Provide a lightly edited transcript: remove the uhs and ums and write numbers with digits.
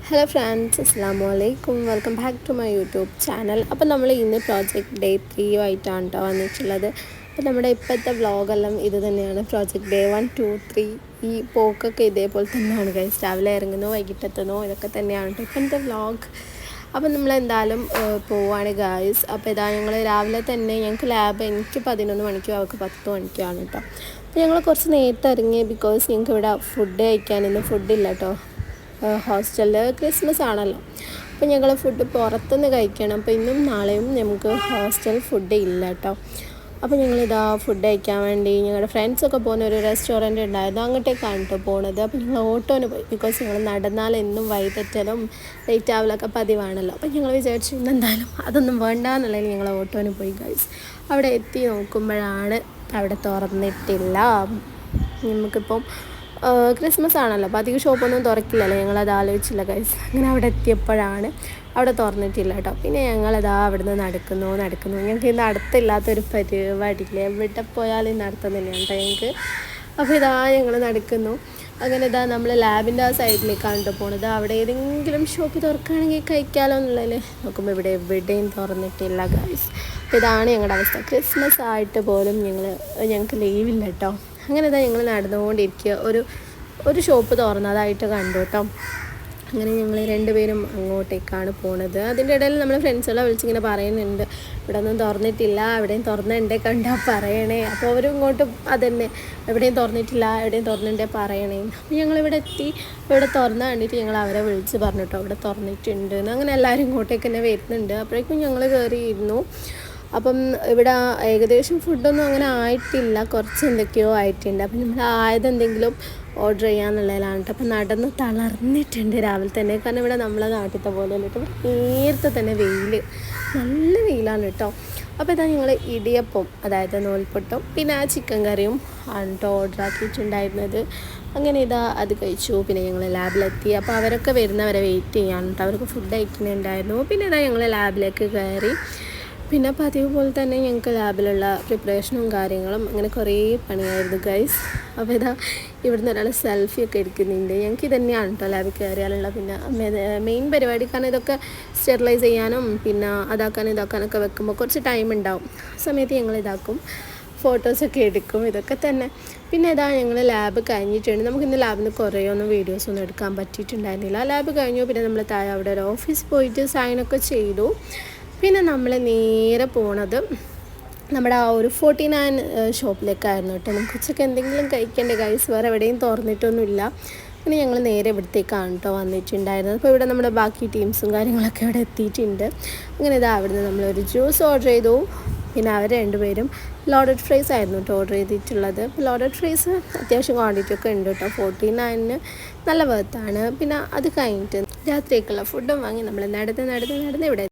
Hello friends, അസ്സലാമു അലൈക്കും. Welcome back to my YouTube channel. അപ്പോൾ നമ്മൾ ഇന്ന് പ്രോജക്റ്റ് ഡേ 3 ആയിട്ടാണ് കേട്ടോ വന്നിട്ടുള്ളത്. അപ്പോൾ നമ്മുടെ ഇപ്പോഴത്തെ വ്ളോഗെല്ലാം ഇത് തന്നെയാണ്. പ്രോജക്റ്റ് ഡേ 1, 2, 3 ഈ പോക്കൊക്കെ ഇതേപോലെ തന്നെയാണ് ഗൈസ്. രാവിലെ ഇറങ്ങുന്നോ വൈകിട്ടെത്തുന്നോ ഇതൊക്കെ തന്നെയാണ് കേട്ടോ ഇപ്പോഴത്തെ വ്ളോഗ്. അപ്പോൾ നമ്മളെന്തായാലും പോവാണ് ഗൈസ്. അപ്പോൾ ഇതാ ഞങ്ങൾ രാവിലെ തന്നെ ഞങ്ങൾക്ക് ലാബ് എനിക്ക് 11 മണിക്കും അവർക്ക് 10 മണിക്കുമാണ് കേട്ടോ. അപ്പോൾ ഞങ്ങൾ കുറച്ച് നേരത്തെ ഇറങ്ങി ബിക്കോസ് ഞങ്ങൾക്ക് ഇവിടെ ഫുഡ് കഴിക്കാൻ ഇന്ന് ഫുഡില്ല കേട്ടോ. ഹോസ്റ്റലിൽ ക്രിസ്മസ് ആണല്ലോ, അപ്പോൾ ഞങ്ങൾ ഫുഡ് പുറത്തുനിന്ന് കഴിക്കണം. അപ്പോൾ ഇന്നും നാളെയും നമുക്ക് ഹോസ്റ്റൽ ഫുഡ് ഇല്ല കേട്ടോ. അപ്പോൾ ഞങ്ങളിതാ ഫുഡ് കഴിക്കാൻ വേണ്ടി ഞങ്ങളുടെ ഫ്രണ്ട്സൊക്കെ പോകുന്ന ഒരു റെസ്റ്റോറൻറ്റ് ഉണ്ടായിരുന്നു, അങ്ങോട്ടേക്കാണ് കേട്ടോ പോണത്. അപ്പോൾ ഞങ്ങൾ ഓട്ടോന് പോയി ബിക്കോസ് ഞങ്ങൾ നടന്നാൽ എന്നും വൈകിട്ടെറ്റലും ലേറ്റ് ആവലൊക്കെ പതിവാണല്ലോ. അപ്പോൾ ഞങ്ങൾ വിചാരിച്ചു ഇന്ന് എന്തായാലും അതൊന്നും വേണ്ട എന്നുള്ളതിൽ ഞങ്ങൾ ഓട്ടോന് പോയി ഗൈസ്. അവിടെ എത്തി നോക്കുമ്പോഴാണ് അവിടെ തുറന്നിട്ടില്ല. നമുക്കിപ്പം ക്രിസ്മസ് ആണല്ലോ, അപ്പോൾ അധികം ഷോപ്പൊന്നും തുറക്കില്ലല്ലോ, ഞങ്ങളത് ആലോചിച്ചില്ല ഗൈസ്. അങ്ങനെ അവിടെ എത്തിയപ്പോഴാണ് അവിടെ തുറന്നിട്ടില്ല കേട്ടോ. പിന്നെ ഞങ്ങളതാ അവിടെ നിന്ന് നടക്കുന്നു. ഞങ്ങൾക്ക് ഇന്ന് അടുത്തില്ലാത്തൊരു പരിപാടിയില്ല, എവിടെ പോയാലും ഇന്ന് അടുത്തുന്നില്ല കേട്ടോ ഞങ്ങൾക്ക്. അപ്പോൾ ഇതാ ഞങ്ങൾ നടക്കുന്നു. അങ്ങനെ ഇതാ നമ്മൾ ലാബിൻ്റെ ആ സൈഡിലേക്കാണ് കേട്ടോ പോണത്. അവിടെ ഏതെങ്കിലും ഷോപ്പ് തുറക്കുകയാണെങ്കിൽ കഴിക്കാമല്ലോ എന്നുള്ളതിൽ നോക്കുമ്പോൾ ഇവിടെ എവിടെയും തുറന്നിട്ടില്ല ഗൈസ്. അപ്പോൾ ഇതാണ് ഞങ്ങളുടെ അവസ്ഥ. ക്രിസ്മസ് ആയിട്ട് പോലും ഞങ്ങൾക്ക് ലീവില്ല കേട്ടോ. അങ്ങനെ ഇതാ ഞങ്ങൾ നടന്നുകൊണ്ടിരിക്കുക. ഒരു ഷോപ്പ് തുറന്നതായിട്ട് കണ്ടു കേട്ടോ. അങ്ങനെ ഞങ്ങൾ രണ്ടുപേരും അങ്ങോട്ടേക്കാണ് പോണത്. അതിൻ്റെ ഇടയിൽ നമ്മൾ ഫ്രണ്ട്സെല്ലാം വിളിച്ചിങ്ങനെ പറയുന്നുണ്ട്, ഇവിടെ ഒന്നും തുറന്നിട്ടില്ല, എവിടെയും തുറന്നുണ്ടേ കണ്ടാൽ പറയണേ. അപ്പോൾ അവരും ഇങ്ങോട്ട് അതന്നെ, എവിടെയും തുറന്നിട്ടുണ്ടേ പറയണേ. അപ്പോൾ ഞങ്ങളിവിടെ എത്തി. ഇവിടെ തുറന്ന് കണ്ടിട്ട് ഞങ്ങൾ അവരെ വിളിച്ച് പറഞ്ഞു കേട്ടോ ഇവിടെ തുറന്നിട്ടുണ്ട് എന്ന്. അങ്ങനെ എല്ലാവരും ഇങ്ങോട്ടേക്ക് തന്നെ വരുന്നുണ്ട്. അപ്പോഴേക്കും ഞങ്ങൾ കയറിയിരുന്നു. അപ്പം ഇവിടെ ഏകദേശം ഫുഡൊന്നും അങ്ങനെ ആയിട്ടില്ല, കുറച്ച് എന്തൊക്കെയോ ആയിട്ടുണ്ട്. അപ്പം നമ്മൾ ആയതെന്തെങ്കിലും ഓർഡർ ചെയ്യാന്നുള്ളതിലാണ് കേട്ടോ. അപ്പം നടന്ന് തളർന്നിട്ടുണ്ട് രാവിലെ തന്നെ, കാരണം ഇവിടെ നമ്മളെ നാട്ടിലത്തെ പോലെ അല്ല കേട്ടോ. ഇവിടെ നേരത്തെ തന്നെ നല്ല വെയിലാണ് കേട്ടോ. അപ്പോൾ ഇതാ ഞങ്ങൾ ഇടിയപ്പം, അതായത് നൂൽപ്പൊട്ടും പിന്നെ ആ ചിക്കൻ കറിയും ആണ് കേട്ടോ ഓർഡർ ആക്കിയിട്ടുണ്ടായിരുന്നത്. അങ്ങനെ ഇതാ അത് കഴിച്ചു. പിന്നെ ഞങ്ങൾ ലാബിലെത്തി. അപ്പോൾ അവരൊക്കെ വരുന്നവരെ വെയിറ്റ് ചെയ്യാൻ കേട്ടോ, അവർക്ക് ഫുഡ് കഴിക്കുന്നുണ്ടായിരുന്നു. പിന്നെ ഇതാ ഞങ്ങൾ ലാബിലേക്ക് കയറി. പിന്നെ പതിവ് പോലെ തന്നെ ഞങ്ങൾക്ക് ലാബിലുള്ള പ്രിപ്പറേഷനും കാര്യങ്ങളും അങ്ങനെ കുറേ പണിയായിരുന്നു ഗൈസ്. അപ്പോൾ ഇതാ ഇവിടുന്ന് ഒരാൾ സെൽഫിയൊക്കെ എടുക്കുന്നുണ്ട്. ഞങ്ങൾക്ക് ഇതന്നെയാണ് കേട്ടോ ലാബിൽ കയറിയാലുള്ള പിന്നെ മെയിൻ പരിപാടി. കാരണം ഇതൊക്കെ സ്റ്റെറിലൈസ് ചെയ്യാനും പിന്നെ ഇതാക്കാനൊക്കെ വെക്കുമ്പോൾ കുറച്ച് ടൈം ഉണ്ടാവും. ആ സമയത്ത് ഞങ്ങൾ ഇതാക്കും, ഫോട്ടോസൊക്കെ എടുക്കും, ഇതൊക്കെ തന്നെ. പിന്നെ ഇതാ ഞങ്ങൾ ലാബ് കഴിഞ്ഞിട്ടുണ്ട്. നമുക്കിന്ന് ലാബിൽ നിന്ന് കുറേയൊന്നും വീഡിയോസൊന്നും എടുക്കാൻ പറ്റിയിട്ടുണ്ടായിരുന്നില്ല. ലാബ് കഴിഞ്ഞു. പിന്നെ നമ്മൾ താഴെ അവിടെ ഒരു ഓഫീസിൽ പോയിട്ട് സൈനൊക്കെ ചെയ്തു. പിന്നെ നമ്മൾ നേരെ പോണത് നമ്മുടെ ആ ഒരു 49 ഷോപ്പിലേക്കായിരുന്നു കേട്ടോ. നമുക്ക് ഉച്ചയ്ക്ക് എന്തെങ്കിലും കഴിക്കേണ്ട ഗൈസ്, വേറെ എവിടെയും തുറന്നിട്ടൊന്നുമില്ല. പിന്നെ ഞങ്ങൾ നേരെ ഇവിടത്തേക്കാണ് കേട്ടോ വന്നിട്ടുണ്ടായിരുന്നത്. അപ്പോൾ ഇവിടെ നമ്മുടെ ബാക്കി ടീംസും കാര്യങ്ങളൊക്കെ ഇവിടെ എത്തിയിട്ടുണ്ട്. അങ്ങനെ ഇതാ അവിടുന്ന് നമ്മളൊരു ജ്യൂസ് ഓർഡർ ചെയ്തു. പിന്നെ അവർ രണ്ടുപേരും ലോഡഡ് ഫ്രൈസ് ആയിരുന്നു കേട്ടോ ഓർഡർ ചെയ്തിട്ടുള്ളത്. ലോഡഡ് ഫ്രൈസ് അത്യാവശ്യം ക്വാണ്ടിറ്റി ഒക്കെ ഉണ്ട് കേട്ടോ. 49 നല്ല വർത്ത് ആണ്. പിന്നെ അത് കഴിഞ്ഞിട്ട് രാത്രിയൊക്കെയുള്ള ഫുഡും വാങ്ങി നമ്മൾ നടന്ന് ഇവിടെ